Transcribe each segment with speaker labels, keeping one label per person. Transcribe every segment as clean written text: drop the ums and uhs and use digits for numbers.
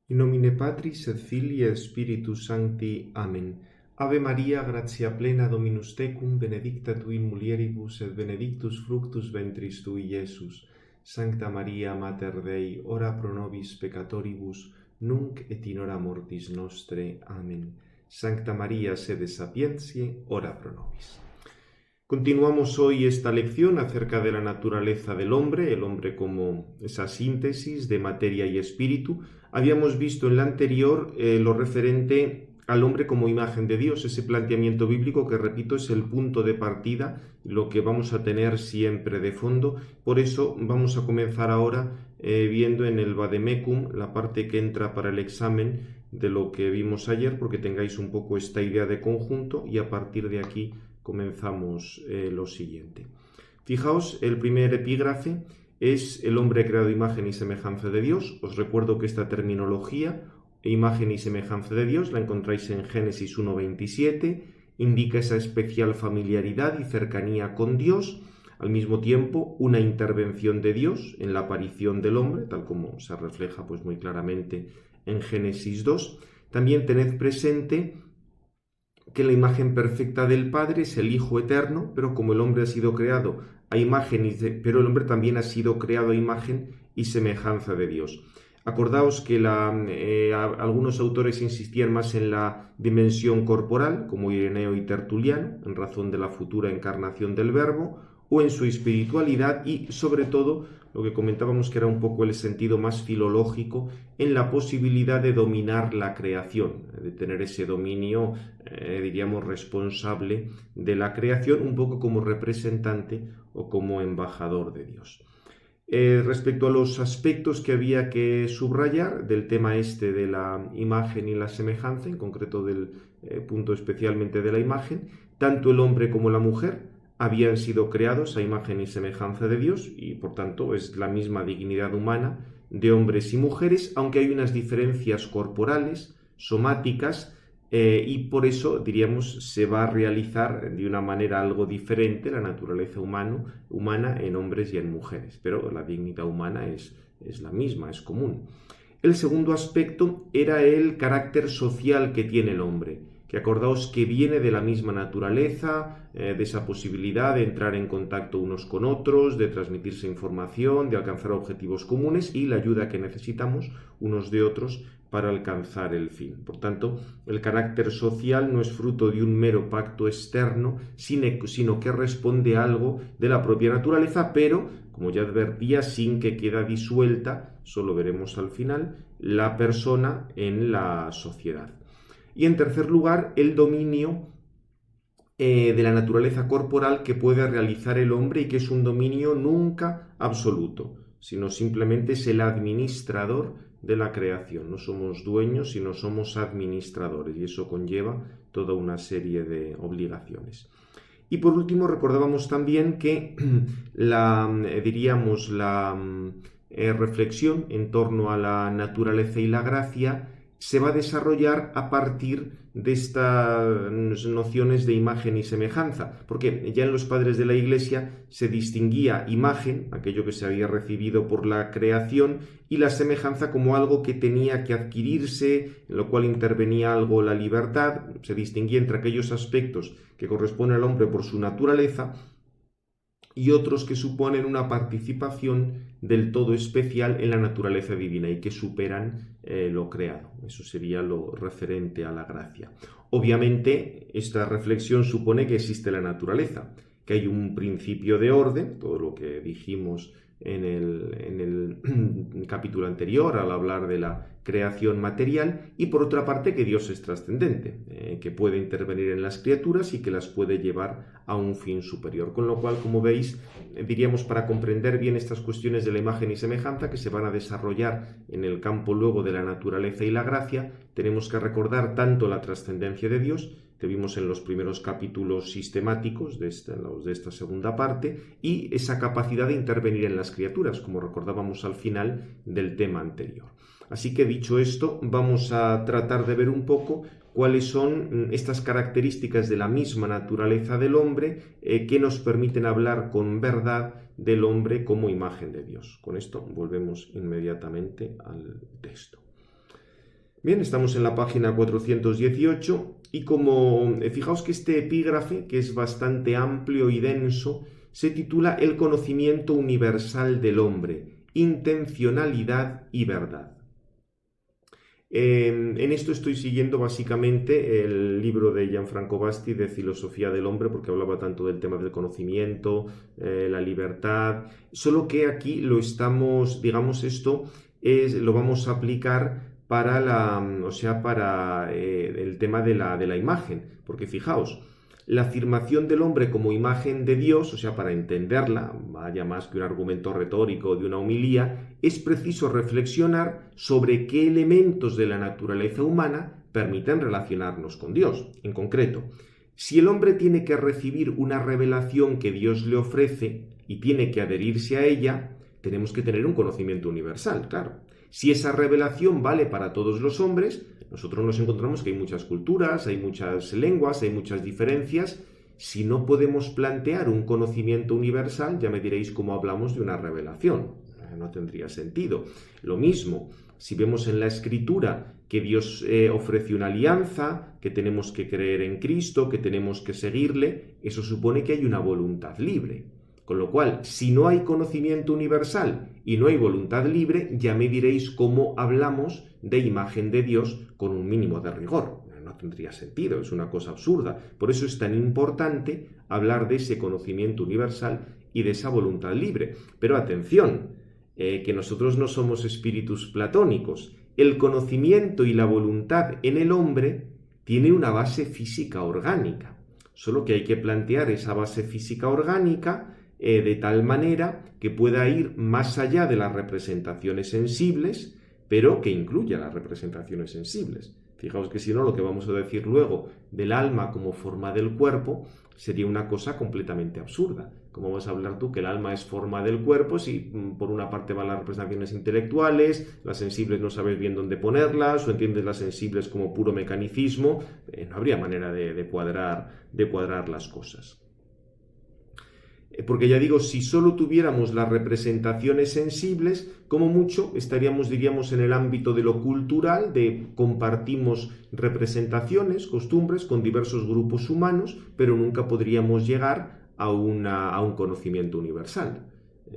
Speaker 1: In nomine Patris et Filii et Spiritus Sancti. Amen. Ave Maria, gratia plena, Dominus tecum, benedicta tu in mulieribus, et benedictus fructus ventris tui, Iesus. Sancta Maria, Mater Dei, ora pro nobis peccatoribus, nunc et in hora mortis nostre. Amen. Sancta Maria, sede sapientiae, ora pro nobis. Continuamos hoy esta lección acerca de la naturaleza del hombre, el hombre como esa síntesis de materia y espíritu. Habíamos visto en la anterior lo referente al hombre como imagen de Dios, ese planteamiento bíblico que, repito, es el punto de partida, lo que vamos a tener siempre de fondo. Por eso vamos a comenzar ahora viendo en el Vademecum la parte que entra para el examen de lo que vimos ayer, porque tengáis un poco esta idea de conjunto, y a partir de aquí comenzamos lo siguiente. Fijaos, el primer epígrafe es el hombre creado a imagen y semejanza de Dios. Os recuerdo que esta terminología, imagen y semejanza de Dios, la encontráis en Génesis 1:27, indica esa especial familiaridad y cercanía con Dios, al mismo tiempo una intervención de Dios en la aparición del hombre, tal como se refleja pues muy claramente en Génesis 2. También tened presente que la imagen perfecta del Padre es el Hijo eterno, pero como el hombre ha sido creado a imagen, pero el hombre también ha sido creado a imagen y semejanza de Dios. Acordaos que algunos autores insistían más en la dimensión corporal, como Ireneo y Tertuliano, en razón de la futura encarnación del Verbo, o en su espiritualidad y, sobre todo, lo que comentábamos que era un poco el sentido más filológico, en la posibilidad de dominar la creación, de tener ese dominio, diríamos, responsable de la creación, un poco como representante o como embajador de Dios. Respecto a los aspectos que había que subrayar del tema este de la imagen y la semejanza, en concreto del punto especialmente de la imagen, tanto el hombre como la mujer habían sido creados a imagen y semejanza de Dios y por tanto es la misma dignidad humana de hombres y mujeres, aunque hay unas diferencias corporales, somáticas, y por eso, diríamos, se va a realizar de una manera algo diferente la naturaleza humana en hombres y en mujeres, pero la dignidad humana es la misma, es común. El segundo aspecto era el carácter social que tiene el hombre, que acordaos que viene de la misma naturaleza, de esa posibilidad de entrar en contacto unos con otros, de transmitirse información, de alcanzar objetivos comunes y la ayuda que necesitamos unos de otros para alcanzar el fin. Por tanto, el carácter social no es fruto de un mero pacto externo, sino que responde a algo de la propia naturaleza, pero, como ya advertía, sin que quede disuelta, solo veremos al final, la persona en la sociedad. Y en tercer lugar, el dominio de la naturaleza corporal que puede realizar el hombre y que es un dominio nunca absoluto, sino simplemente es el administrador de la creación. No somos dueños, sino somos administradores y eso conlleva toda una serie de obligaciones. Y por último recordábamos también que la reflexión en torno a la naturaleza y la gracia se va a desarrollar a partir de estas nociones de imagen y semejanza, porque ya en los padres de la Iglesia se distinguía imagen, aquello que se había recibido por la creación, y la semejanza como algo que tenía que adquirirse, en lo cual intervenía algo la libertad. Se distinguía entre aquellos aspectos que corresponden al hombre por su naturaleza y otros que suponen una participación del todo especial en la naturaleza divina y que superan lo creado. Eso sería lo referente a la gracia. Obviamente, esta reflexión supone que existe la naturaleza, que hay un principio de orden, todo lo que dijimos en el capítulo anterior al hablar de la creación material, y por otra parte que Dios es trascendente, que puede intervenir en las criaturas y que las puede llevar a un fin superior. Con lo cual, como veis, diríamos, para comprender bien estas cuestiones de la imagen y semejanza que se van a desarrollar en el campo luego de la naturaleza y la gracia, tenemos que recordar tanto la trascendencia de Dios, que vimos en los primeros capítulos sistemáticos de esta segunda parte, y esa capacidad de intervenir en las criaturas, como recordábamos al final del tema anterior. Así que, dicho esto, vamos a tratar de ver un poco cuáles son estas características de la misma naturaleza del hombre que nos permiten hablar con verdad del hombre como imagen de Dios. Con esto volvemos inmediatamente al texto. Bien, estamos en la página 418 y como fijaos que este epígrafe, que es bastante amplio y denso, se titula El conocimiento universal del hombre, intencionalidad y verdad. En esto estoy siguiendo básicamente el libro de Gianfranco Basti de Filosofía del Hombre, porque hablaba tanto del tema del conocimiento, la libertad, solo que aquí lo estamos, digamos, lo vamos a aplicar para el tema de la imagen, porque fijaos, la afirmación del hombre como imagen de Dios, o sea, para entenderla, vaya más que un argumento retórico o de una homilía, es preciso reflexionar sobre qué elementos de la naturaleza humana permiten relacionarnos con Dios. En concreto, si el hombre tiene que recibir una revelación que Dios le ofrece y tiene que adherirse a ella, tenemos que tener un conocimiento universal, claro. Si esa revelación vale para todos los hombres, nosotros nos encontramos que hay muchas culturas, hay muchas lenguas, hay muchas diferencias. Si no podemos plantear un conocimiento universal, ya me diréis cómo hablamos de una revelación. No tendría sentido. Lo mismo, si vemos en la Escritura que Dios ofrece una alianza, que tenemos que creer en Cristo, que tenemos que seguirle, eso supone que hay una voluntad libre. Con lo cual, si no hay conocimiento universal y no hay voluntad libre, ya me diréis cómo hablamos de imagen de Dios con un mínimo de rigor. No tendría sentido, es una cosa absurda. Por eso es tan importante hablar de ese conocimiento universal y de esa voluntad libre. Pero atención, que nosotros no somos espíritus platónicos. El conocimiento y la voluntad en el hombre tiene una base física orgánica. Solo que hay que plantear esa base física orgánica de tal manera que pueda ir más allá de las representaciones sensibles, pero que incluya las representaciones sensibles. Fijaos que si no, lo que vamos a decir luego del alma como forma del cuerpo sería una cosa completamente absurda. ¿Cómo vas a hablar tú que el alma es forma del cuerpo si por una parte van las representaciones intelectuales, las sensibles no sabes bien dónde ponerlas, o entiendes las sensibles como puro mecanicismo? No habría manera de cuadrar las cosas. Porque ya digo, si solo tuviéramos las representaciones sensibles, como mucho estaríamos, diríamos, en el ámbito de lo cultural, de compartimos representaciones, costumbres con diversos grupos humanos, pero nunca podríamos llegar a un conocimiento universal.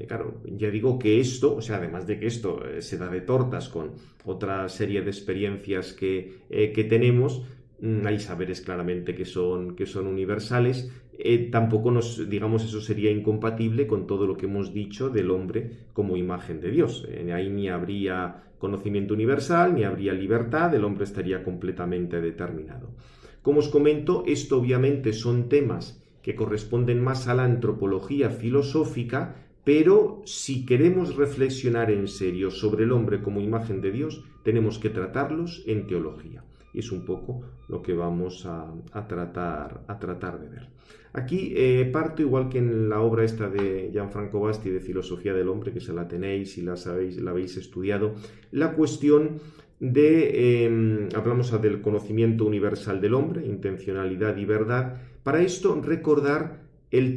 Speaker 1: Claro, ya digo que esto, o sea, además de que esto se da de tortas con otra serie de experiencias que tenemos, hay saberes claramente que son universales. Tampoco digamos, eso sería incompatible con todo lo que hemos dicho del hombre como imagen de Dios. Ahí ni habría conocimiento universal, ni habría libertad, el hombre estaría completamente determinado. Como os comento, esto obviamente son temas que corresponden más a la antropología filosófica, pero si queremos reflexionar en serio sobre el hombre como imagen de Dios, tenemos que tratarlos en teología. Y es un poco lo que vamos a tratar de ver. Aquí parto, igual que en la obra esta de Gianfranco Basti de Filosofía del Hombre, que se la tenéis y la habéis estudiado, la cuestión hablamos del conocimiento universal del hombre, intencionalidad y verdad. Para esto recordar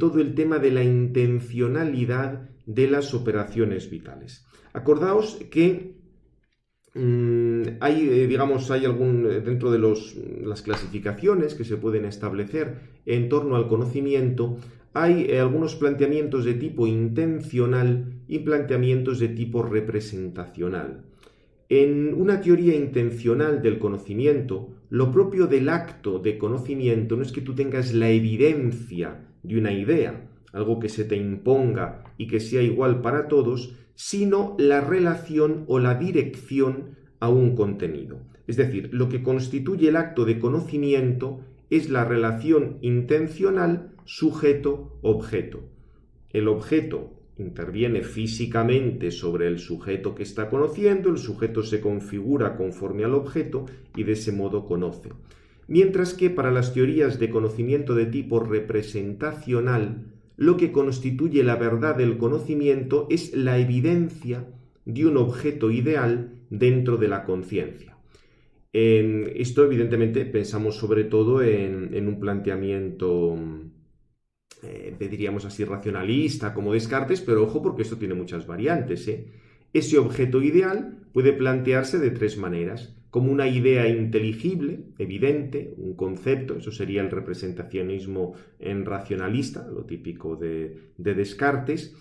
Speaker 1: todo el tema de la intencionalidad de las operaciones vitales. Acordaos que hay algún dentro de las clasificaciones que se pueden establecer en torno al conocimiento, hay algunos planteamientos de tipo intencional y planteamientos de tipo representacional. En una teoría intencional del conocimiento, lo propio del acto de conocimiento no es que tú tengas la evidencia de una idea, algo que se te imponga y que sea igual para todos, sino la relación o la dirección a un contenido. Es decir, lo que constituye el acto de conocimiento es la relación intencional sujeto-objeto. El objeto interviene físicamente sobre el sujeto que está conociendo, el sujeto se configura conforme al objeto y de ese modo conoce. Mientras que para las teorías de conocimiento de tipo representacional, lo que constituye la verdad del conocimiento es la evidencia de un objeto ideal dentro de la conciencia. Esto, evidentemente, pensamos sobre todo en un planteamiento, diríamos así, racionalista, como Descartes, pero ojo porque esto tiene muchas variantes. Ese objeto ideal puede plantearse de tres maneras. como una idea inteligible, evidente, un concepto. Eso sería el representacionismo racionalista, lo típico de Descartes.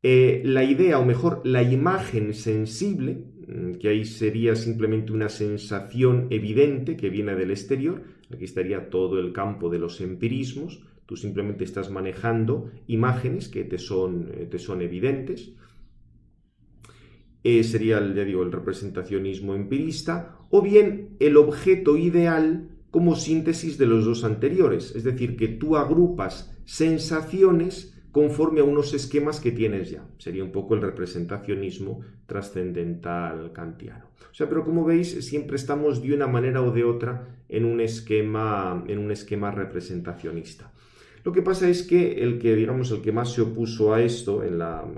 Speaker 1: La idea, o mejor, la imagen sensible, que ahí sería simplemente una sensación evidente que viene del exterior. Aquí estaría todo el campo de los empirismos. Tú simplemente estás manejando imágenes que te son evidentes. Sería, ya digo, el representacionismo empirista, o bien el objeto ideal como síntesis de los dos anteriores, es decir, que tú agrupas sensaciones conforme a unos esquemas que tienes ya. Sería un poco el representacionismo trascendental kantiano. O sea, pero como veis, siempre estamos de una manera o de otra en un esquema representacionista. Lo que pasa es que el que más se opuso a esto,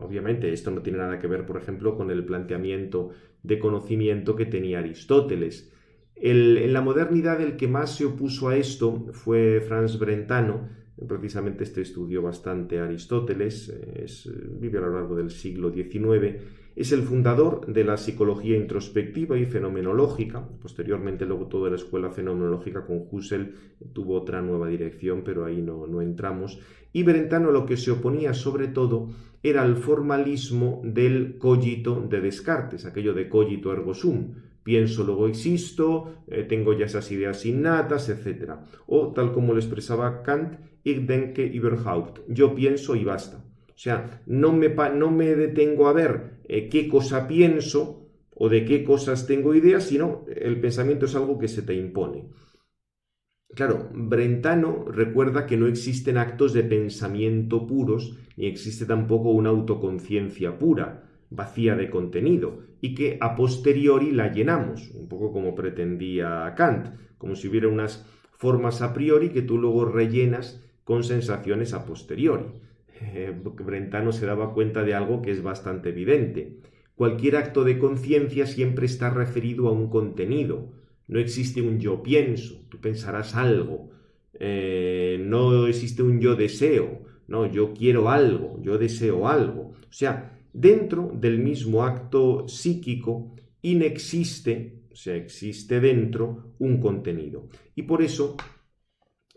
Speaker 1: obviamente esto no tiene nada que ver, por ejemplo, con el planteamiento de conocimiento que tenía Aristóteles. En la modernidad el que más se opuso a esto fue Franz Brentano. Precisamente este estudió bastante a Aristóteles, vive a lo largo del siglo XIX. Es el fundador de la psicología introspectiva y fenomenológica. Posteriormente, luego, toda la escuela fenomenológica con Husserl tuvo otra nueva dirección, pero ahí no entramos. Y Brentano lo que se oponía sobre todo era el formalismo del cogito de Descartes, aquello de cogito ergo sum. Pienso, luego existo, tengo ya esas ideas innatas, etc. O, tal como lo expresaba Kant, ich denke überhaupt, yo pienso y basta. O sea, no me detengo a ver qué cosa pienso o de qué cosas tengo ideas, sino el pensamiento es algo que se te impone. Claro, Brentano recuerda que no existen actos de pensamiento puros, ni existe tampoco una autoconciencia pura, vacía de contenido, y que a posteriori la llenamos, un poco como pretendía Kant, como si hubiera unas formas a priori que tú luego rellenas con sensaciones a posteriori. Brentano se daba cuenta de algo que es bastante evidente. Cualquier acto de conciencia siempre está referido a un contenido. No existe un yo pienso, tú pensarás algo. No existe un yo deseo, no, yo quiero algo, yo deseo algo. O sea, dentro del mismo acto psíquico inexiste, o sea, existe dentro un contenido. Y por eso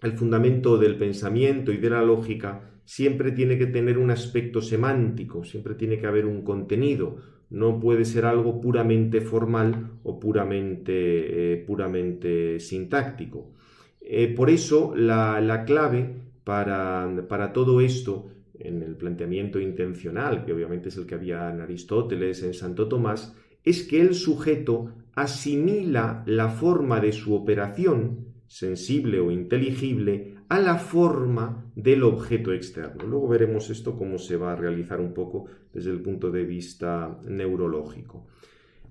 Speaker 1: el fundamento del pensamiento y de la lógica siempre tiene que tener un aspecto semántico, siempre tiene que haber un contenido, no puede ser algo puramente formal o puramente sintáctico. Por eso la clave para todo esto, en el planteamiento intencional, que obviamente es el que había en Aristóteles, en Santo Tomás, es que el sujeto asimila la forma de su operación, sensible o inteligible, a la forma del objeto externo. Luego veremos esto cómo se va a realizar un poco desde el punto de vista neurológico.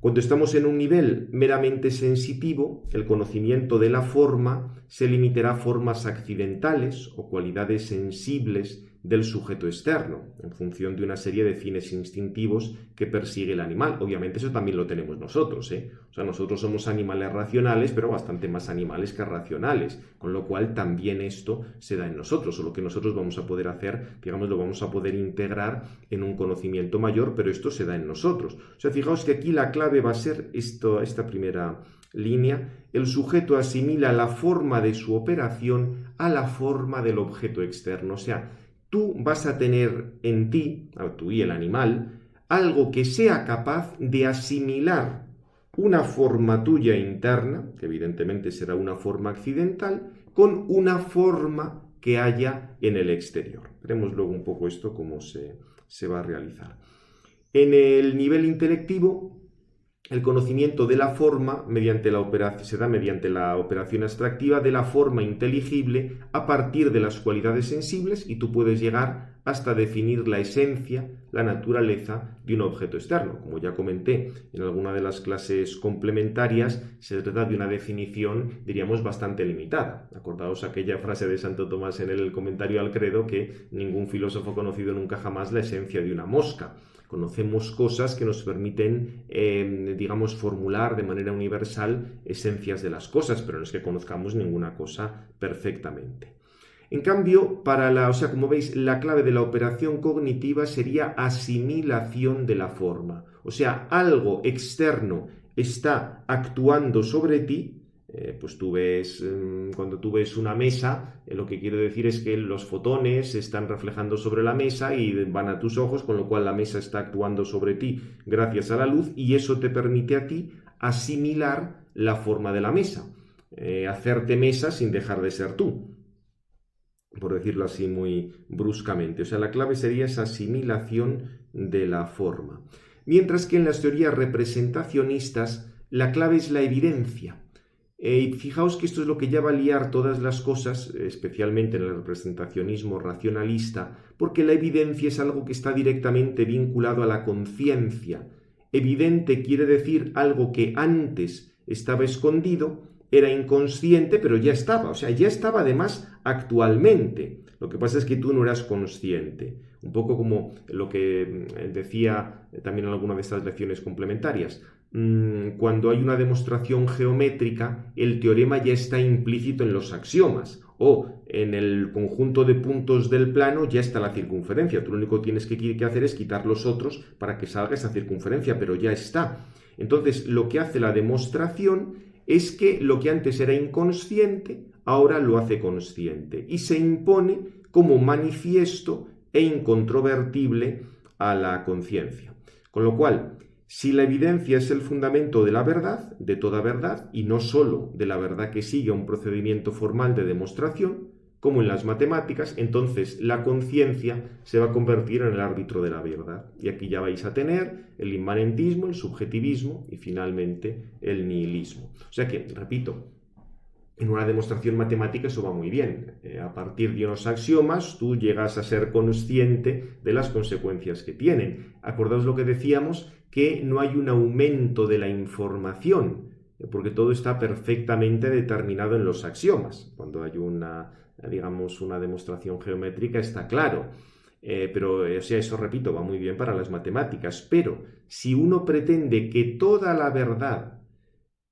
Speaker 1: Cuando estamos en un nivel meramente sensitivo, el conocimiento de la forma se limitará a formas accidentales o cualidades sensibles del sujeto externo, en función de una serie de fines instintivos que persigue el animal. Obviamente eso también lo tenemos nosotros, O sea, nosotros somos animales racionales, pero bastante más animales que racionales, con lo cual también esto se da en nosotros, o lo que nosotros vamos a poder hacer, digamos, lo vamos a poder integrar en un conocimiento mayor, pero esto se da en nosotros. O sea, fijaos que aquí la clave va a ser esta primera línea: el sujeto asimila la forma de su operación a la forma del objeto externo. O sea, tú vas a tener en ti, tú y el animal, algo que sea capaz de asimilar una forma tuya interna, que evidentemente será una forma accidental, con una forma que haya en el exterior. Veremos luego un poco esto cómo se va a realizar. En el nivel intelectivo, el conocimiento de la forma se da mediante la operación abstractiva de la forma inteligible a partir de las cualidades sensibles, y tú puedes llegar hasta definir la esencia, la naturaleza de un objeto externo. Como ya comenté en alguna de las clases complementarias, se trata de una definición, diríamos, bastante limitada. Acordaos aquella frase de Santo Tomás en el comentario al credo, que ningún filósofo ha conocido nunca jamás la esencia de una mosca. Conocemos cosas que nos permiten, digamos, formular de manera universal esencias de las cosas, pero no es que conozcamos ninguna cosa perfectamente. En cambio, como veis, la clave de la operación cognitiva sería asimilación de la forma. O sea, algo externo está actuando sobre ti. Pues cuando tú ves una mesa, lo que quiero decir es que los fotones se están reflejando sobre la mesa y van a tus ojos, con lo cual la mesa está actuando sobre ti gracias a la luz y eso te permite a ti asimilar la forma de la mesa, hacerte mesa sin dejar de ser tú, por decirlo así muy bruscamente. O sea, la clave sería esa asimilación de la forma. Mientras que en las teorías representacionistas la clave es la evidencia. Y fijaos que esto es lo que ya va a liar todas las cosas, especialmente en el representacionismo racionalista, porque la evidencia es algo que está directamente vinculado a la conciencia. Evidente quiere decir algo que antes estaba escondido, era inconsciente, pero ya estaba. O sea, ya estaba además actualmente. Lo que pasa es que tú no eras consciente. Un poco como lo que decía también en alguna de estas lecciones complementarias. Cuando hay una demostración geométrica, el teorema ya está implícito en los axiomas. O en el conjunto de puntos del plano ya está la circunferencia. Tú lo único que tienes que hacer es quitar los otros para que salga esa circunferencia, pero ya está. Entonces, lo que hace la demostración es que lo que antes era inconsciente, ahora lo hace consciente y se impone como manifiesto e incontrovertible a la conciencia. Con lo cual, si la evidencia es el fundamento de la verdad, de toda verdad, y no sólo de la verdad que sigue un procedimiento formal de demostración, como en las matemáticas, entonces la conciencia se va a convertir en el árbitro de la verdad. Y aquí ya vais a tener el inmanentismo, el subjetivismo y finalmente el nihilismo. O sea que, repito, en una demostración matemática eso va muy bien. A partir de unos axiomas tú llegas a ser consciente de las consecuencias que tienen. Acordaos lo que decíamos, que no hay un aumento de la información, porque todo está perfectamente determinado en los axiomas. Cuando hay una demostración geométrica está claro. Pero eso, repito, va muy bien para las matemáticas. Pero si uno pretende que toda la verdad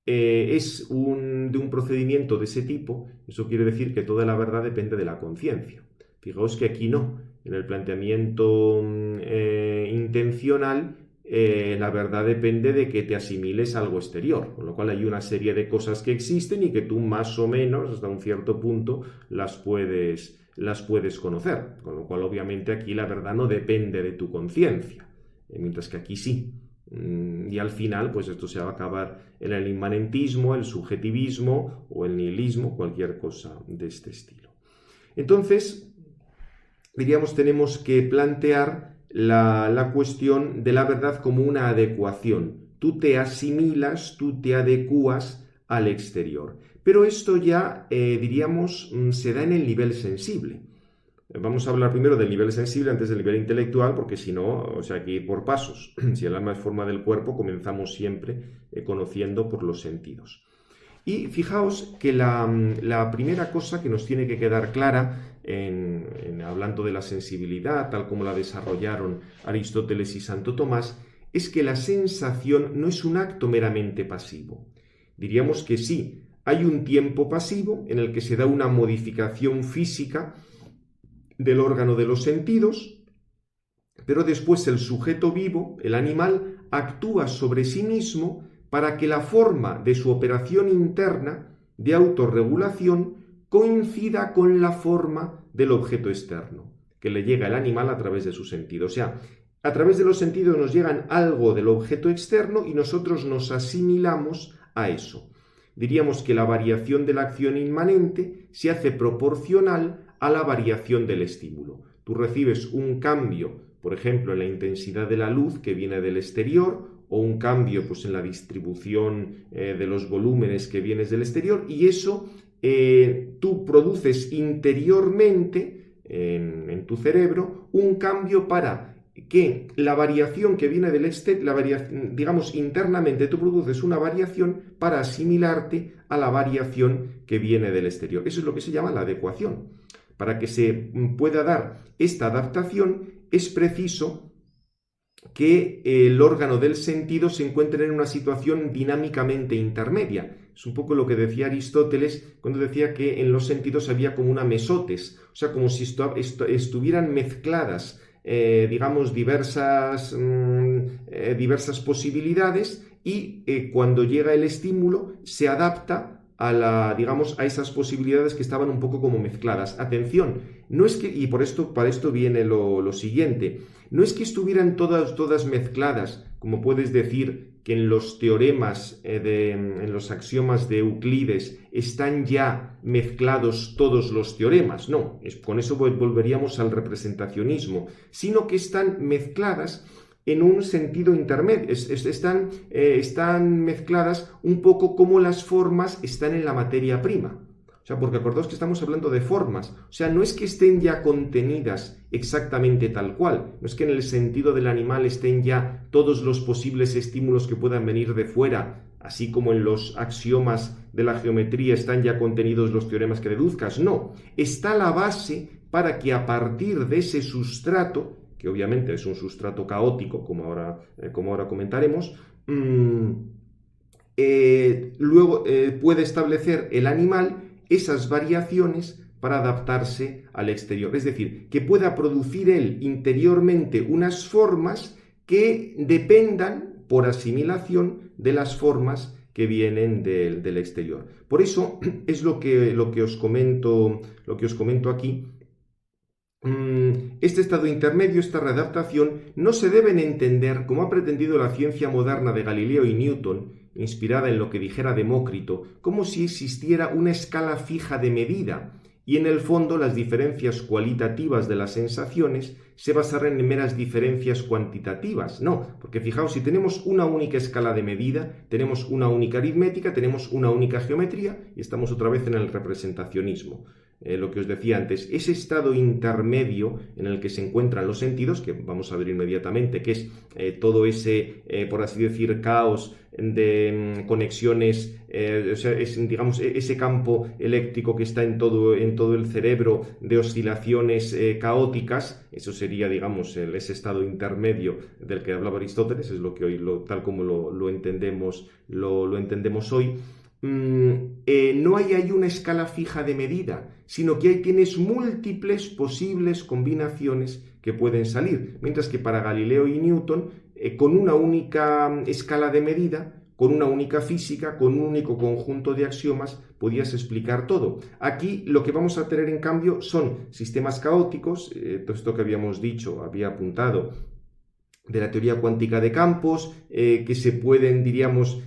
Speaker 1: es de un procedimiento de ese tipo, eso quiere decir que toda la verdad depende de la conciencia. Fijaos que aquí no. En el planteamiento intencional, la verdad depende de que te asimiles a algo exterior, con lo cual hay una serie de cosas que existen y que tú más o menos hasta un cierto punto las puedes conocer, con lo cual obviamente aquí la verdad no depende de tu conciencia, mientras que aquí sí. Y al final, pues esto se va a acabar en el inmanentismo, el subjetivismo o el nihilismo, cualquier cosa de este estilo. Entonces, diríamos, tenemos que plantear la cuestión de la verdad como una adecuación. Tú te asimilas, tú te adecuas al exterior. Pero esto ya, diríamos, se da en el nivel sensible. Vamos a hablar primero del nivel sensible antes del nivel intelectual, porque si no, hay que ir por pasos. Si el alma es forma del cuerpo, comenzamos siempre conociendo por los sentidos. Y fijaos que la primera cosa que nos tiene que quedar clara, hablando de la sensibilidad, tal como la desarrollaron Aristóteles y Santo Tomás, es que la sensación no es un acto meramente pasivo. Diríamos que sí, hay un tiempo pasivo en el que se da una modificación física del órgano de los sentidos, pero después el sujeto vivo, el animal, actúa sobre sí mismo para que la forma de su operación interna de autorregulación coincida con la forma del objeto externo, que le llega al animal a través de su sentido. O sea, a través de los sentidos nos llegan algo del objeto externo y nosotros nos asimilamos a eso. Diríamos que la variación de la acción inmanente se hace proporcional a la variación del estímulo. Tú recibes un cambio, por ejemplo, en la intensidad de la luz que viene del exterior, o un cambio en la distribución de los volúmenes que vienes del exterior, y eso tú produces interiormente en tu cerebro un cambio para que la variación que viene del exterior, digamos internamente tú produces una variación para asimilarte a la variación que viene del exterior. Eso es lo que se llama la adecuación. Para que se pueda dar esta adaptación es preciso que el órgano del sentido se encuentra en una situación dinámicamente intermedia. Es un poco lo que decía Aristóteles cuando decía que en los sentidos había como una mesotes, o sea, como si estuvieran mezcladas, digamos, diversas posibilidades y cuando llega el estímulo se adapta digamos, a esas posibilidades que estaban un poco como mezcladas. Atención, no es que, y para esto viene lo siguiente, no es que estuvieran todas mezcladas, como puedes decir que en los teoremas, en los axiomas de Euclides están ya mezclados todos los teoremas. No, con eso volveríamos al representacionismo, sino que están mezcladas en un sentido intermedio, están mezcladas un poco como las formas están en la materia prima. O sea, porque acordaos que estamos hablando de formas, o sea, no es que estén ya contenidas exactamente tal cual, no es que en el sentido del animal estén ya todos los posibles estímulos que puedan venir de fuera, así como en los axiomas de la geometría están ya contenidos los teoremas que deduzcas, no, está la base para que a partir de ese sustrato, que obviamente es un sustrato caótico, como ahora comentaremos, luego puede establecer el animal esas variaciones para adaptarse al exterior. Es decir, que pueda producir él interiormente unas formas que dependan, por asimilación, de las formas que vienen del exterior. Por eso es lo que os comento aquí. Este estado intermedio, esta readaptación, no se deben entender como ha pretendido la ciencia moderna de Galileo y Newton, inspirada en lo que dijera Demócrito, como si existiera una escala fija de medida, y en el fondo las diferencias cualitativas de las sensaciones se basaran en meras diferencias cuantitativas. No, porque fijaos, si tenemos una única escala de medida, tenemos una única aritmética, tenemos una única geometría, y estamos otra vez en el representacionismo. Lo que os decía antes, ese estado intermedio en el que se encuentran los sentidos, que vamos a ver inmediatamente, que es todo ese, por así decir, caos de conexiones, o sea, digamos, ese campo eléctrico que está en todo el cerebro de oscilaciones caóticas, eso sería, digamos, ese estado intermedio del que hablaba Aristóteles, es lo que hoy, tal como lo entendemos hoy. No hay ahí una escala fija de medida, sino que ahí tienes múltiples posibles combinaciones que pueden salir, mientras que para Galileo y Newton, con una única escala de medida, con una única física, con un único conjunto de axiomas, podías explicar todo. Aquí lo que vamos a tener en cambio son sistemas caóticos, todo esto que habíamos dicho, había apuntado, de la teoría cuántica de campos, que se pueden, diríamos,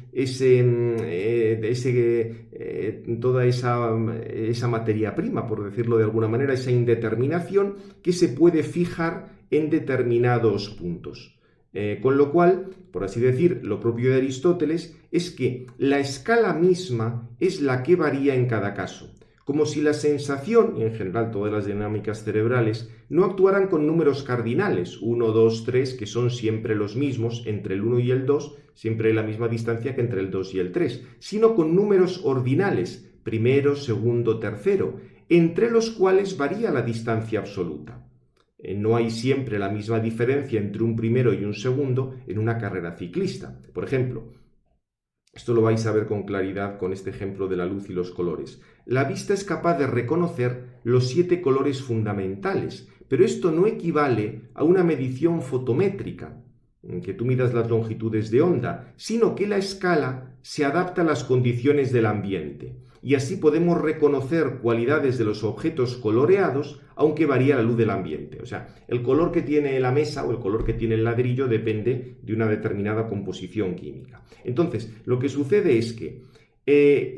Speaker 1: toda esa materia prima, por decirlo de alguna manera, esa indeterminación que se puede fijar en determinados puntos. Con lo cual, por así decir, lo propio de Aristóteles es que la escala misma es la que varía en cada caso, como si la sensación, y en general todas las dinámicas cerebrales, no actuaran con números cardinales, 1, 2, 3, que son siempre los mismos, entre el 1 y el 2, siempre hay la misma distancia que entre el 2 y el 3, sino con números ordinales, primero, segundo, tercero, entre los cuales varía la distancia absoluta. No hay siempre la misma diferencia entre un primero y un segundo en una carrera ciclista. Por ejemplo, esto lo vais a ver con claridad con este ejemplo de la luz y los colores. La vista es capaz de reconocer los 7 colores fundamentales, pero esto no equivale a una medición fotométrica, que tú midas las longitudes de onda, sino que la escala se adapta a las condiciones del ambiente. Y así podemos reconocer cualidades de los objetos coloreados, aunque varía la luz del ambiente. O sea, el color que tiene la mesa o el color que tiene el ladrillo depende de una determinada composición química. Entonces, lo que sucede es que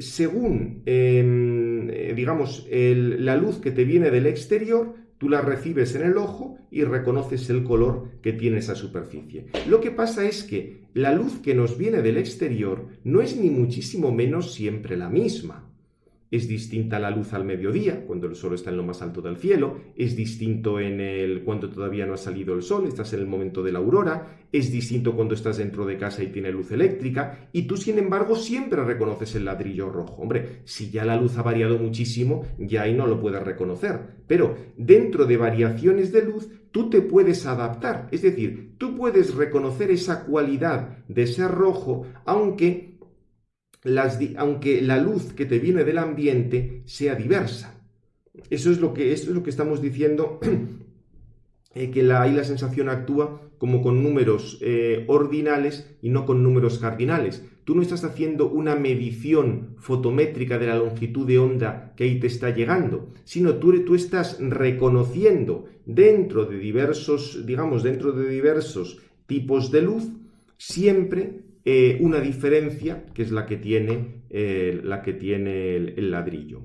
Speaker 1: según, digamos, la luz que te viene del exterior, tú la recibes en el ojo y reconoces el color que tiene esa superficie. Lo que pasa es que la luz que nos viene del exterior no es ni muchísimo menos siempre la misma. es distinta la luz al mediodía, cuando el sol está en lo más alto del cielo, es distinto cuando todavía no ha salido el sol, estás en el momento de la aurora, es distinto cuando estás dentro de casa y tiene luz eléctrica, y tú, sin embargo, siempre reconoces el ladrillo rojo. Hombre, si ya la luz ha variado muchísimo, ya ahí no lo puedes reconocer, pero dentro de variaciones de luz, tú te puedes adaptar, es decir, tú puedes reconocer esa cualidad de ser rojo, aunque la luz que te viene del ambiente sea diversa. Eso es lo que estamos diciendo, que ahí la sensación actúa como con números ordinales y no con números cardinales. Tú no estás haciendo una medición fotométrica de la longitud de onda que ahí te está llegando, sino tú estás reconociendo dentro de diversos tipos de luz siempre una diferencia que es la que tiene el ladrillo.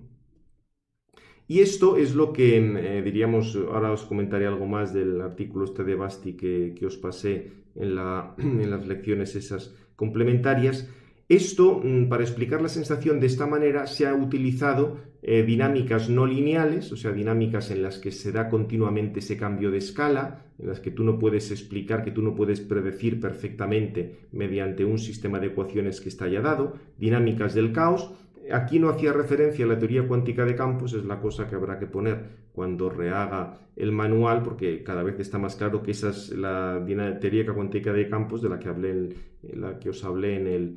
Speaker 1: Y esto es lo que diríamos, ahora os comentaré algo más del artículo de Basti que os pasé en las lecciones esas complementarias. Esto, para explicar la sensación de esta manera, se ha utilizado dinámicas no lineales, o sea, dinámicas en las que se da continuamente ese cambio de escala, en las que tú no puedes explicar, que tú no puedes predecir perfectamente mediante un sistema de ecuaciones que está ya dado, dinámicas del caos. Aquí no hacía referencia a la teoría cuántica de campos, es la cosa que habrá que poner cuando rehaga el manual, porque cada vez está más claro que esa es la teoría cuántica de campos de la que os hablé en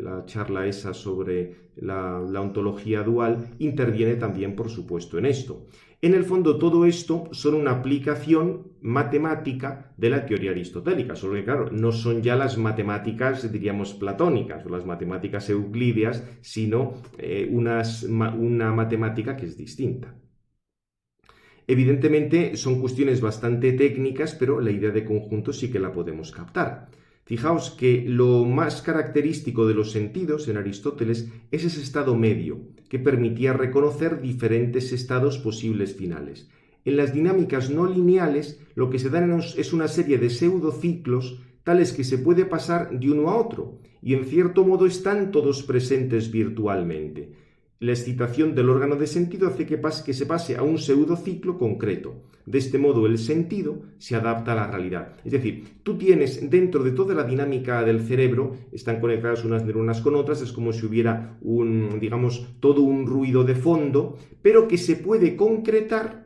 Speaker 1: la charla esa sobre la ontología dual, interviene también, por supuesto, en esto. En el fondo, todo esto son una aplicación matemática de la teoría aristotélica, solo que, claro, no son ya las matemáticas, diríamos, platónicas o las matemáticas euclídeas, sino una matemática que es distinta. Evidentemente, son cuestiones bastante técnicas, pero la idea de conjunto sí que la podemos captar. Fijaos que lo más característico de los sentidos en Aristóteles es ese estado medio, que permitía reconocer diferentes estados posibles finales. En las dinámicas no lineales, lo que se dan es una serie de pseudociclos tales que se puede pasar de uno a otro, y en cierto modo están todos presentes virtualmente. La excitación del órgano de sentido hace que se pase a un pseudociclo concreto. De este modo, el sentido se adapta a la realidad. Es decir, tú tienes dentro de toda la dinámica del cerebro, están conectadas unas neuronas con otras, es como si hubiera todo un ruido de fondo, pero que se puede concretar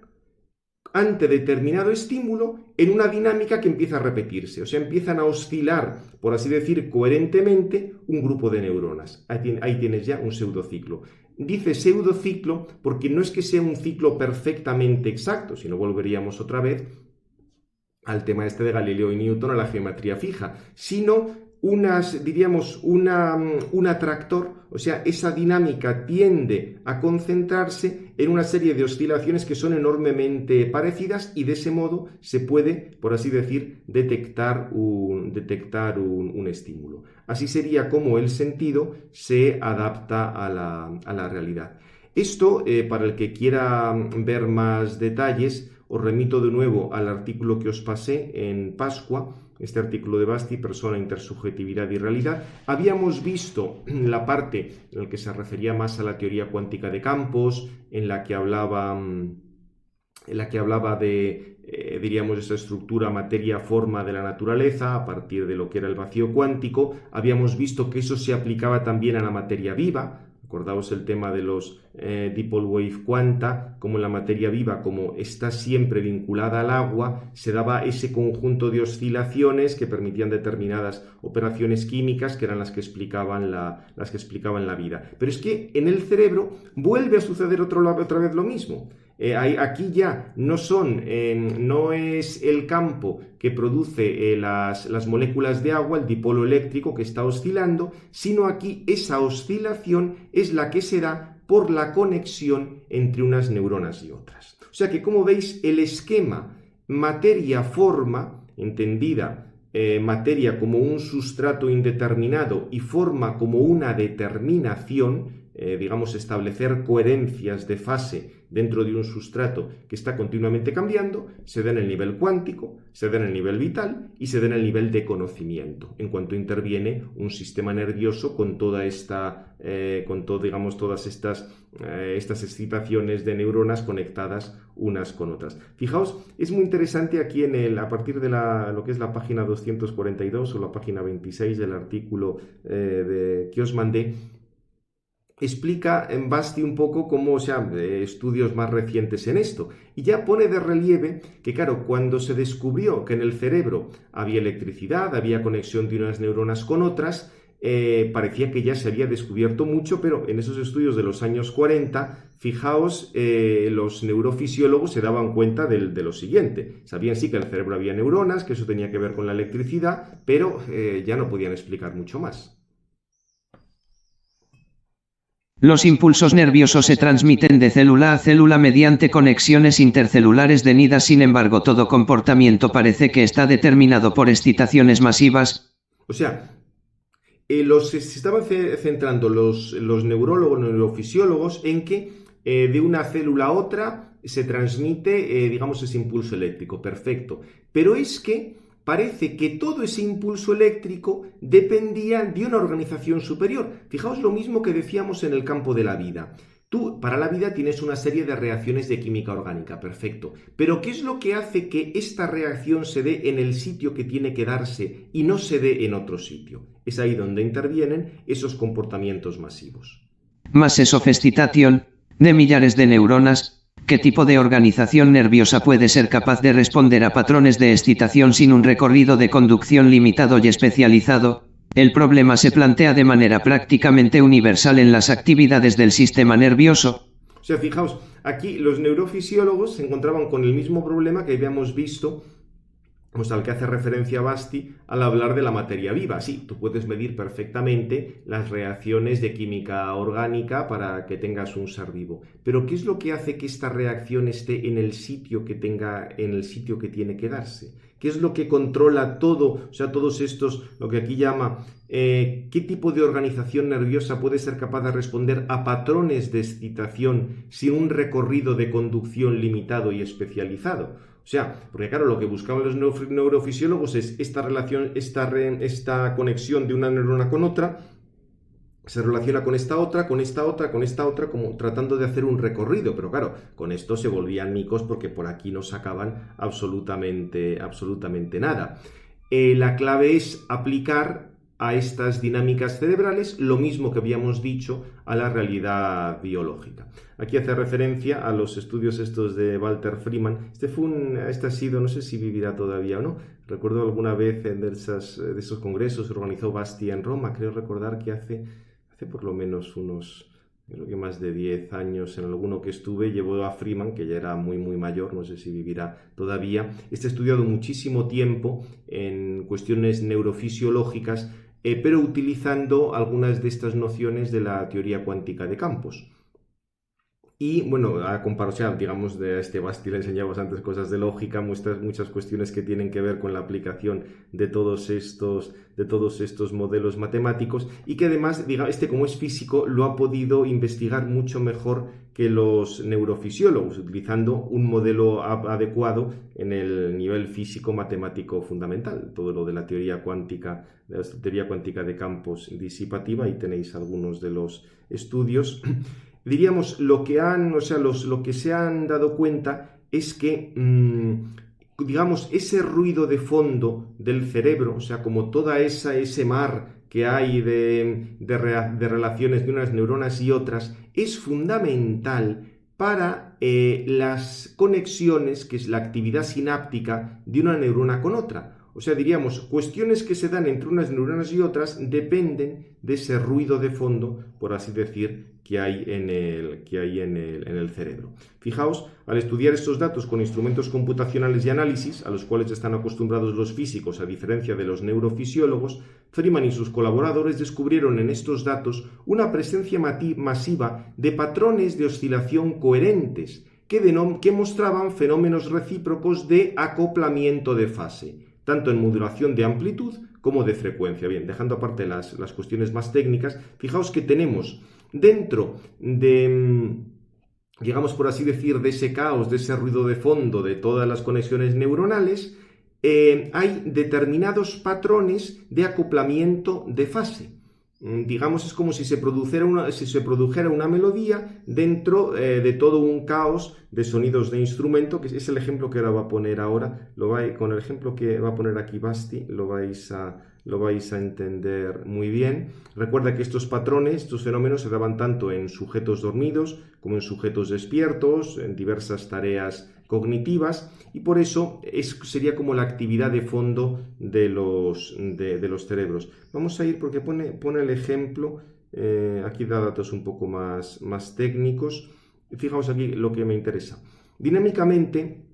Speaker 1: ante determinado estímulo en una dinámica que empieza a repetirse, o sea, empiezan a oscilar, por así decir, coherentemente un grupo de neuronas. Ahí tienes ya un pseudociclo. Dice pseudociclo porque no es que sea un ciclo perfectamente exacto, sino volveríamos otra vez al tema de Galileo y Newton, a la geometría fija, sino un atractor, o sea, esa dinámica tiende a concentrarse en una serie de oscilaciones que son enormemente parecidas y de ese modo se puede, por así decir, detectar un estímulo. Así sería como el sentido se adapta a la realidad. Esto, para el que quiera ver más detalles, os remito de nuevo al artículo que os pasé en Pascua, este artículo de Basti, Persona, Intersubjetividad y Realidad. Habíamos visto la parte en la que se refería más a la teoría cuántica de campos, en la que hablaba de, esa estructura materia-forma de la naturaleza, a partir de lo que era el vacío cuántico. Habíamos visto que eso se aplicaba también a la materia viva. Acordaos el tema de los dipole wave quanta, como la materia viva, como está siempre vinculada al agua, se daba ese conjunto de oscilaciones que permitían determinadas operaciones químicas que eran las que explicaban la vida. Pero es que en el cerebro vuelve a suceder otra vez lo mismo. Aquí ya no es el campo que produce las moléculas de agua, el dipolo eléctrico que está oscilando, sino aquí esa oscilación es la que se da por la conexión entre unas neuronas y otras. O sea que, como veis, el esquema materia-forma, entendida materia como un sustrato indeterminado y forma como una determinación, digamos, establecer coherencias de fase dentro de un sustrato que está continuamente cambiando, se da en el nivel cuántico, se da en el nivel vital y se da en el nivel de conocimiento, en cuanto interviene un sistema nervioso con toda esta, digamos, todas estas excitaciones de neuronas conectadas unas con otras. Fijaos, es muy interesante aquí a partir de lo que es la página 242 o la página 26 del artículo que os mandé. Explica en Basti un poco cómo, estudios más recientes en esto. Y ya pone de relieve que, claro, cuando se descubrió que en el cerebro había electricidad, había conexión de unas neuronas con otras, parecía que ya se había descubierto mucho, pero en esos estudios de los años 40, fijaos, los neurofisiólogos se daban cuenta de lo siguiente. Sabían sí que en el cerebro había neuronas, que eso tenía que ver con la electricidad, pero ya no podían explicar mucho más.
Speaker 2: Los impulsos nerviosos se transmiten de célula a célula mediante conexiones intercelulares de NIDA. Sin embargo, todo comportamiento parece que está determinado por excitaciones masivas.
Speaker 1: O sea, se estaban centrando los neurólogos, los neurofisiólogos, en que de una célula a otra se transmite, digamos, ese impulso eléctrico. Perfecto. Pero es que parece que todo ese impulso eléctrico dependía de una organización superior. Fijaos lo mismo que decíamos en el campo de la vida. Tú, para la vida, tienes una serie de reacciones de química orgánica, perfecto. Pero ¿qué es lo que hace que esta reacción se dé en el sitio que tiene que darse y no se dé en otro sitio? Es ahí donde intervienen esos comportamientos masivos.
Speaker 2: Más excitación de millares de neuronas. ¿Qué tipo de organización nerviosa puede ser capaz de responder a patrones de excitación sin un recorrido de conducción limitado y especializado? El problema se plantea de manera prácticamente universal en las actividades del sistema nervioso.
Speaker 1: O sea, fijaos, aquí los neurofisiólogos se encontraban con el mismo problema que habíamos visto, al que hace referencia Basti al hablar de la materia viva. Sí, tú puedes medir perfectamente las reacciones de química orgánica para que tengas un ser vivo. Pero ¿qué es lo que hace que esta reacción esté en el sitio que tiene que darse? ¿Qué es lo que controla todo? O sea, todos estos, lo que aquí llama, ¿qué tipo de organización nerviosa puede ser capaz de responder a patrones de excitación sin un recorrido de conducción limitado y especializado? O sea, porque claro, lo que buscaban los neurofisiólogos es esta relación, esta conexión de una neurona con otra, se relaciona con esta otra, con esta otra, con esta otra, como tratando de hacer un recorrido, pero claro, con esto se volvían micos porque por aquí no sacaban absolutamente nada. La clave es aplicar a estas dinámicas cerebrales lo mismo que habíamos dicho a la realidad biológica. Aquí hace referencia a los estudios estos de Walter Freeman. Este ha sido, no sé si vivirá todavía o no, recuerdo alguna vez de esos congresos que organizó Basti en Roma, creo recordar que hace por lo menos creo que más de 10 años en alguno que estuve, llevó a Freeman, que ya era muy mayor, no sé si vivirá todavía. Este ha estudiado muchísimo tiempo en cuestiones neurofisiológicas, pero utilizando algunas de estas nociones de la teoría cuántica de campos. Y bueno, a comparación, digamos, de este Basti le enseñamos antes cosas de lógica, muchas cuestiones que tienen que ver con la aplicación de todos estos modelos matemáticos, y que además, como es físico, lo ha podido investigar mucho mejor que los neurofisiólogos, utilizando un modelo adecuado en el nivel físico-matemático fundamental, todo lo de la teoría cuántica de campos disipativa. Ahí tenéis algunos de los estudios. Diríamos, lo que se han dado cuenta es que, digamos, ese ruido de fondo del cerebro, o sea, como toda ese mar que hay de relaciones de unas neuronas y otras, es fundamental para las conexiones, que es la actividad sináptica de una neurona con otra. O sea, diríamos, cuestiones que se dan entre unas neuronas y otras dependen de ese ruido de fondo, por así decir, que hay en el cerebro. Fijaos, al estudiar estos datos con instrumentos computacionales y análisis, a los cuales están acostumbrados los físicos a diferencia de los neurofisiólogos, Freeman y sus colaboradores descubrieron en estos datos una presencia masiva de patrones de oscilación coherentes que mostraban fenómenos recíprocos de acoplamiento de fase, tanto en modulación de amplitud como de frecuencia. Bien, dejando aparte las cuestiones más técnicas, fijaos que tenemos dentro de, digamos por así decir, de ese caos, de ese ruido de fondo, de todas las conexiones neuronales, hay determinados patrones de acoplamiento de fase. Digamos, es como si se produjera una melodía dentro de todo un caos de sonidos de instrumento, que es el ejemplo que ahora va a poner ahora. Con el ejemplo que va a poner aquí Basti, lo vais a entender muy bien. Recuerda que estos patrones, estos fenómenos se daban tanto en sujetos dormidos como en sujetos despiertos, en diversas tareas cognitivas, y por eso sería como la actividad de fondo de los cerebros. Vamos a ir porque pone el ejemplo, aquí da datos un poco más técnicos. Fijaos aquí lo que me interesa. Dinámicamente,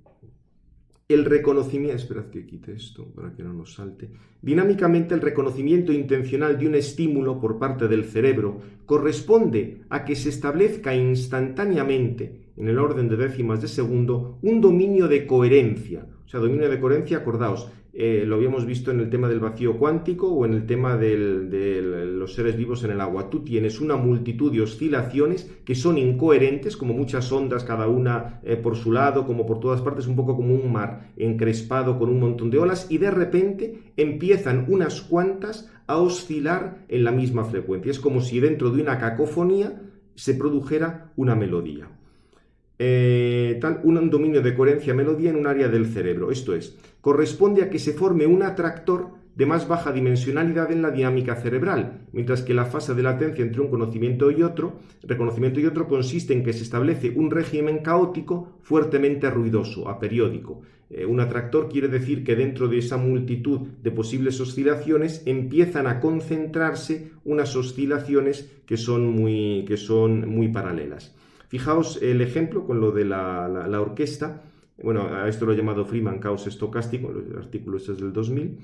Speaker 1: el reconocimiento, esperad que quite esto para que no nos salte. Dinámicamente, el reconocimiento intencional de un estímulo por parte del cerebro corresponde a que se establezca instantáneamente, en el orden de décimas de segundo, un dominio de coherencia. O sea, dominio de coherencia, acordaos, lo habíamos visto en el tema del vacío cuántico o en el tema de los seres vivos en el agua. Tú tienes una multitud de oscilaciones que son incoherentes, como muchas ondas, cada una por su lado, como por todas partes, un poco como un mar encrespado con un montón de olas, y de repente empiezan unas cuantas a oscilar en la misma frecuencia. Es como si dentro de una cacofonía se produjera una melodía. Un dominio de coherencia-melodía en un área del cerebro. Esto es, corresponde a que se forme un atractor de más baja dimensionalidad en la dinámica cerebral, mientras que la fase de latencia entre un reconocimiento y otro consiste en que se establece un régimen caótico fuertemente ruidoso, aperiódico. Un atractor quiere decir que dentro de esa multitud de posibles oscilaciones empiezan a concentrarse unas oscilaciones que son muy paralelas. Fijaos el ejemplo con lo de la orquesta. Bueno, a esto lo he llamado Freeman caos estocástico, el artículo este es del 2000.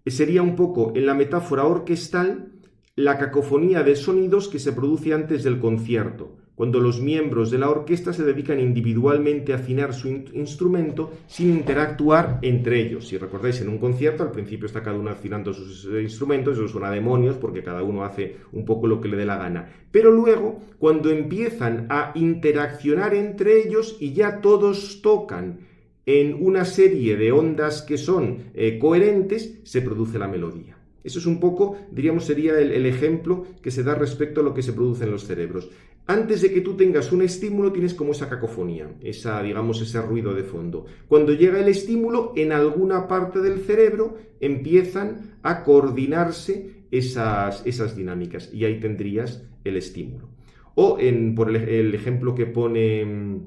Speaker 1: Sería un poco, en la metáfora orquestal, la cacofonía de sonidos que se produce antes del concierto, cuando los miembros de la orquesta se dedican individualmente a afinar su instrumento sin interactuar entre ellos. Si recordáis, en un concierto al principio está cada uno afinando sus instrumentos, eso suena a demonios porque cada uno hace un poco lo que le dé la gana. Pero luego, cuando empiezan a interaccionar entre ellos y ya todos tocan en una serie de ondas que son coherentes, se produce la melodía. Eso es un poco, diríamos, sería el ejemplo que se da respecto a lo que se produce en los cerebros. Antes de que tú tengas un estímulo, tienes como esa cacofonía, ese ruido de fondo. Cuando llega el estímulo, en alguna parte del cerebro empiezan a coordinarse esas dinámicas y ahí tendrías el estímulo. O por el ejemplo que pone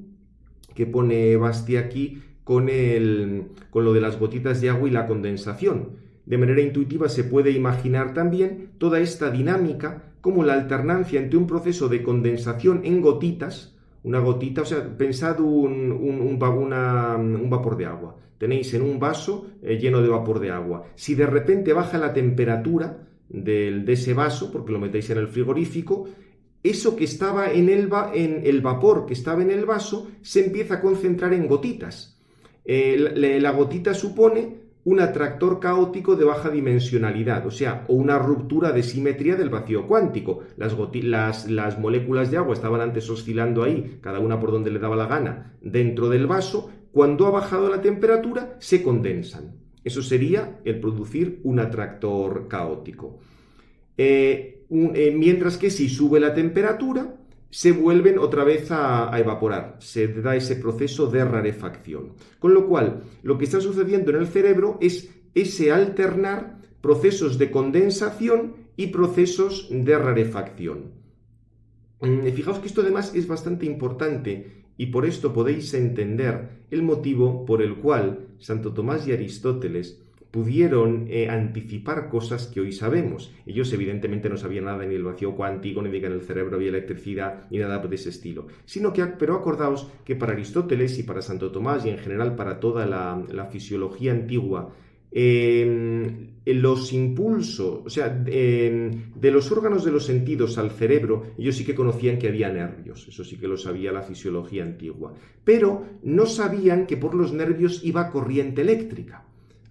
Speaker 1: Basti aquí con lo de las gotitas de agua y la condensación. De manera intuitiva se puede imaginar también toda esta dinámica como la alternancia entre un proceso de condensación en gotitas, una gotita, o sea, pensad un vapor de agua. Tenéis en un vaso lleno de vapor de agua. Si de repente baja la temperatura de ese vaso, porque lo metéis en el frigorífico, eso que estaba el vapor que estaba en el vaso se empieza a concentrar en gotitas. La gotita supone un atractor caótico de baja dimensionalidad, o una ruptura de simetría del vacío cuántico. Las moléculas de agua estaban antes oscilando ahí, cada una por donde le daba la gana, dentro del vaso. Cuando ha bajado la temperatura, se condensan. Eso sería el producir un atractor caótico. Mientras que si sube la temperatura, se vuelven otra vez a evaporar, se da ese proceso de rarefacción. Con lo cual, lo que está sucediendo en el cerebro es ese alternar procesos de condensación y procesos de rarefacción. Fijaos que esto además es bastante importante y por esto podéis entender el motivo por el cual Santo Tomás y Aristóteles pudieron anticipar cosas que hoy sabemos. Ellos evidentemente no sabían nada ni del vacío cuántico, ni de que en el cerebro había electricidad, ni nada de ese estilo. Pero acordaos que para Aristóteles y para Santo Tomás y en general para toda la fisiología antigua, los impulsos, de los órganos de los sentidos al cerebro, ellos sí que conocían que había nervios, eso sí que lo sabía la fisiología antigua, pero no sabían que por los nervios iba corriente eléctrica.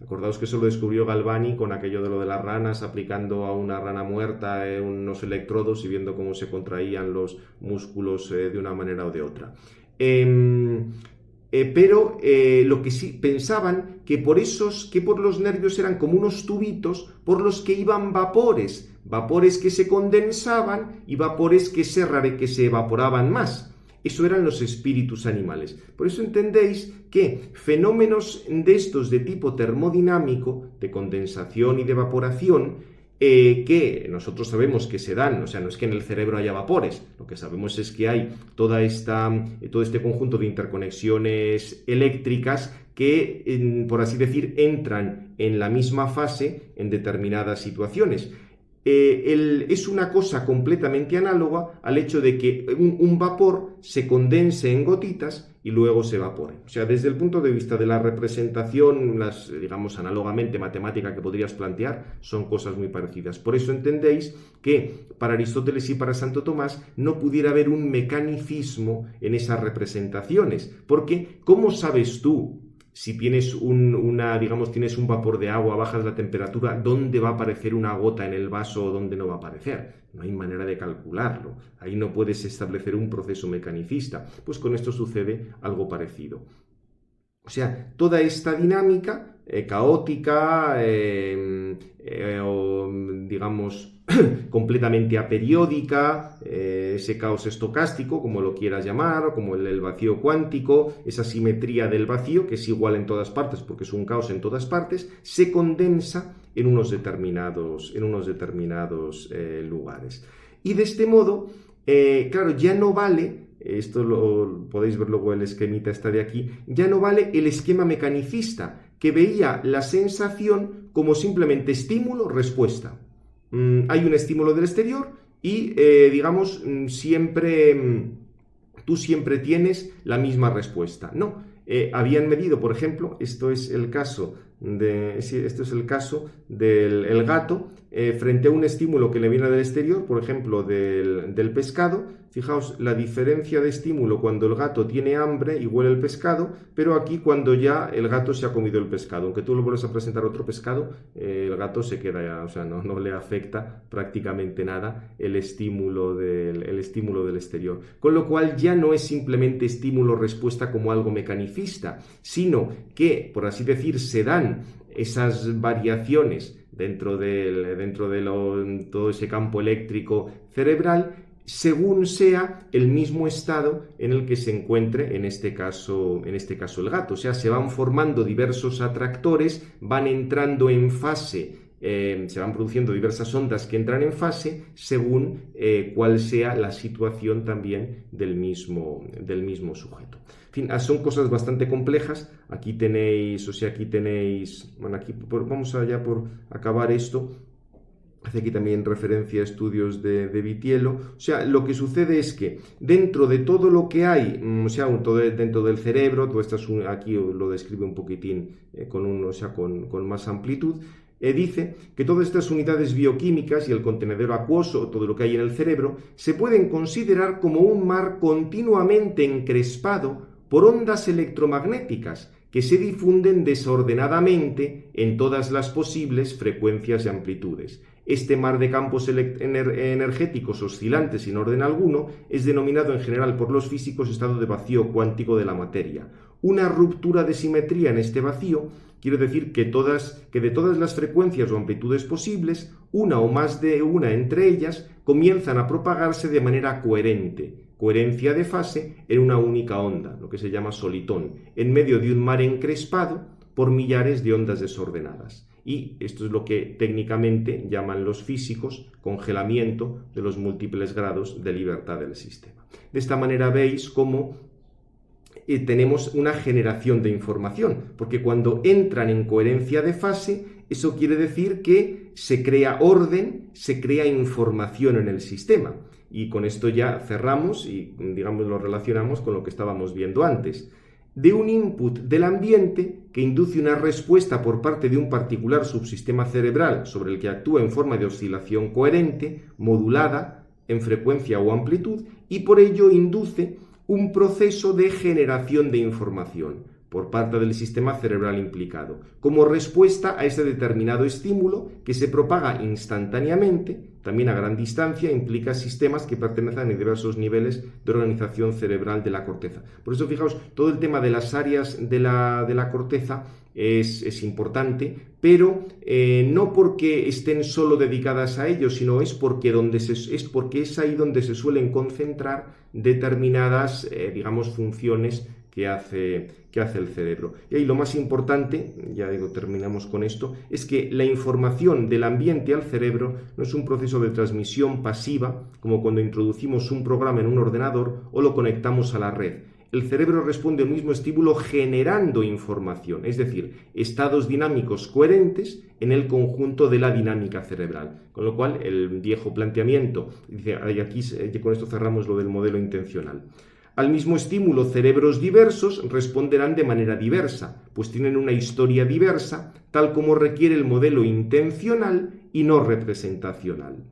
Speaker 1: Acordaos que eso lo descubrió Galvani con aquello de lo de las ranas, aplicando a una rana muerta unos electrodos y viendo cómo se contraían los músculos de una manera o de otra. Pero lo que sí pensaban que por los nervios eran como unos tubitos por los que iban vapores que se condensaban y vapores que se evaporaban más. Eso eran los espíritus animales. Por eso entendéis que fenómenos de estos de tipo termodinámico, de condensación y de evaporación, que nosotros sabemos que se dan, o sea, no es que en el cerebro haya vapores, lo que sabemos es que hay todo este conjunto de interconexiones eléctricas que, por así decir, entran en la misma fase en determinadas situaciones. Es una cosa completamente análoga al hecho de que un vapor se condense en gotitas y luego se evapore. O sea, desde el punto de vista de la representación, digamos, análogamente matemática que podrías plantear, son cosas muy parecidas. Por eso entendéis que para Aristóteles y para Santo Tomás no pudiera haber un mecanicismo en esas representaciones, porque ¿cómo sabes tú? Si tienes tienes un vapor de agua, bajas la temperatura, ¿dónde va a aparecer una gota en el vaso o dónde no va a aparecer? No hay manera de calcularlo. Ahí no puedes establecer un proceso mecanicista. Pues con esto sucede algo parecido. O sea, toda esta dinámica caótica o digamos completamente aperiódica, ese caos estocástico, como lo quieras llamar, o como el vacío cuántico, esa simetría del vacío, que es igual en todas partes porque es un caos en todas partes, se condensa en unos determinados lugares. Y de este modo, claro, ya no vale, esto lo podéis ver luego, el esquemita está de aquí, ya no vale el esquema mecanicista, que veía la sensación como simplemente estímulo-respuesta. Hay un estímulo del exterior y, digamos, tú siempre tienes la misma respuesta. No, habían medido, por ejemplo, esto es el caso del gato, frente a un estímulo que le viene del exterior, por ejemplo, del pescado. Fijaos la diferencia de estímulo cuando el gato tiene hambre y huele el pescado, pero aquí cuando ya el gato se ha comido el pescado. Aunque tú lo vuelves a presentar otro pescado, el gato se queda ya, o sea, no le afecta prácticamente nada el estímulo del exterior. Con lo cual ya no es simplemente estímulo-respuesta como algo mecanicista, sino que, por así decir, se dan esas variaciones dentro de todo ese campo eléctrico cerebral, según sea el mismo estado en el que se encuentre, en este caso el gato. O sea, se van formando diversos atractores, van entrando en fase, se van produciendo diversas ondas que entran en fase según cuál sea la situación también del mismo sujeto. En fin, son cosas bastante complejas. Aquí tenéis, bueno, aquí vamos allá por acabar esto. Hace aquí también referencia a estudios de Vitiello. O sea, lo que sucede es que dentro de todo lo que hay, o sea, dentro del cerebro, todo esto aquí lo describe un poquitín con más amplitud, dice que todas estas unidades bioquímicas y el contenedor acuoso, todo lo que hay en el cerebro, se pueden considerar como un mar continuamente encrespado por ondas electromagnéticas que se difunden desordenadamente en todas las posibles frecuencias y amplitudes. Este mar de campos energéticos oscilantes sin orden alguno es denominado en general por los físicos estado de vacío cuántico de la materia. Una ruptura de simetría en este vacío quiere decir que de todas las frecuencias o amplitudes posibles, una o más de una entre ellas comienzan a propagarse de manera coherencia de fase en una única onda, lo que se llama solitón, en medio de un mar encrespado por millares de ondas desordenadas. Y esto es lo que técnicamente llaman los físicos congelamiento de los múltiples grados de libertad del sistema. De esta manera veis cómo tenemos una generación de información, porque cuando entran en coherencia de fase, eso quiere decir que se crea orden, se crea información en el sistema. Y con esto ya cerramos y, digamos, lo relacionamos con lo que estábamos viendo antes. De un input del ambiente que induce una respuesta por parte de un particular subsistema cerebral sobre el que actúa en forma de oscilación coherente, modulada en frecuencia o amplitud, y por ello induce un proceso de generación de información. por parte del sistema cerebral implicado, como respuesta a ese determinado estímulo que se propaga instantáneamente, también a gran distancia, implica sistemas que pertenecen a diversos niveles de organización cerebral de la corteza. Por eso, fijaos, todo el tema de las áreas de la corteza es importante, pero no porque estén solo dedicadas a ello, sino es porque es ahí donde se suelen concentrar determinadas, digamos, funciones que hace el cerebro. Y ahí lo más importante, ya digo, terminamos con esto, es que la información del ambiente al cerebro no es un proceso de transmisión pasiva, como cuando introducimos un programa en un ordenador o lo conectamos a la red. El cerebro responde al mismo estímulo generando información, es decir, estados dinámicos coherentes en el conjunto de la dinámica cerebral. Con lo cual, el viejo planteamiento, dice, aquí con esto cerramos lo del modelo intencional. Al mismo estímulo, cerebros diversos responderán de manera diversa, pues tienen una historia diversa, tal como requiere el modelo intencional y no representacional.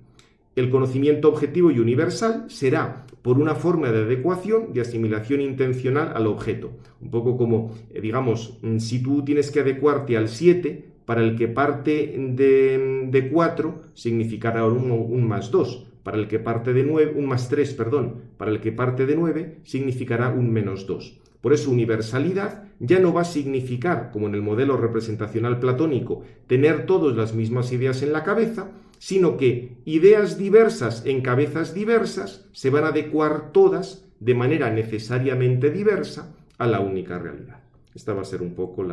Speaker 1: El conocimiento objetivo y universal será por una forma de adecuación, de asimilación intencional al objeto. Un poco como, digamos, si tú tienes que adecuarte al 7, para el que parte de 4 significará un más 2. Para el que parte de 9, un más 3, perdón, para el que parte de 9 significará un menos 2. Por eso universalidad ya no va a significar, como en el modelo representacional platónico, tener todos las mismas ideas en la cabeza, sino que ideas diversas en cabezas diversas se van a adecuar todas de manera necesariamente diversa a la única realidad. Esta va a ser un poco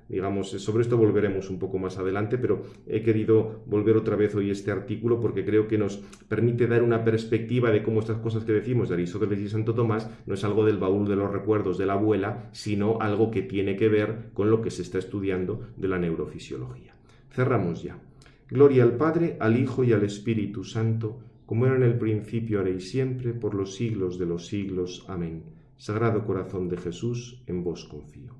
Speaker 1: digamos, sobre esto volveremos un poco más adelante, pero he querido volver otra vez hoy este artículo porque creo que nos permite dar una perspectiva de cómo estas cosas que decimos de Aristóteles y Santo Tomás no es algo del baúl de los recuerdos de la abuela, sino algo que tiene que ver con lo que se está estudiando de la neurofisiología. Cerramos ya. Gloria al Padre, al Hijo y al Espíritu Santo, como era en el principio, ahora y siempre, por los siglos de los siglos. Amén. Sagrado Corazón de Jesús, en vos confío.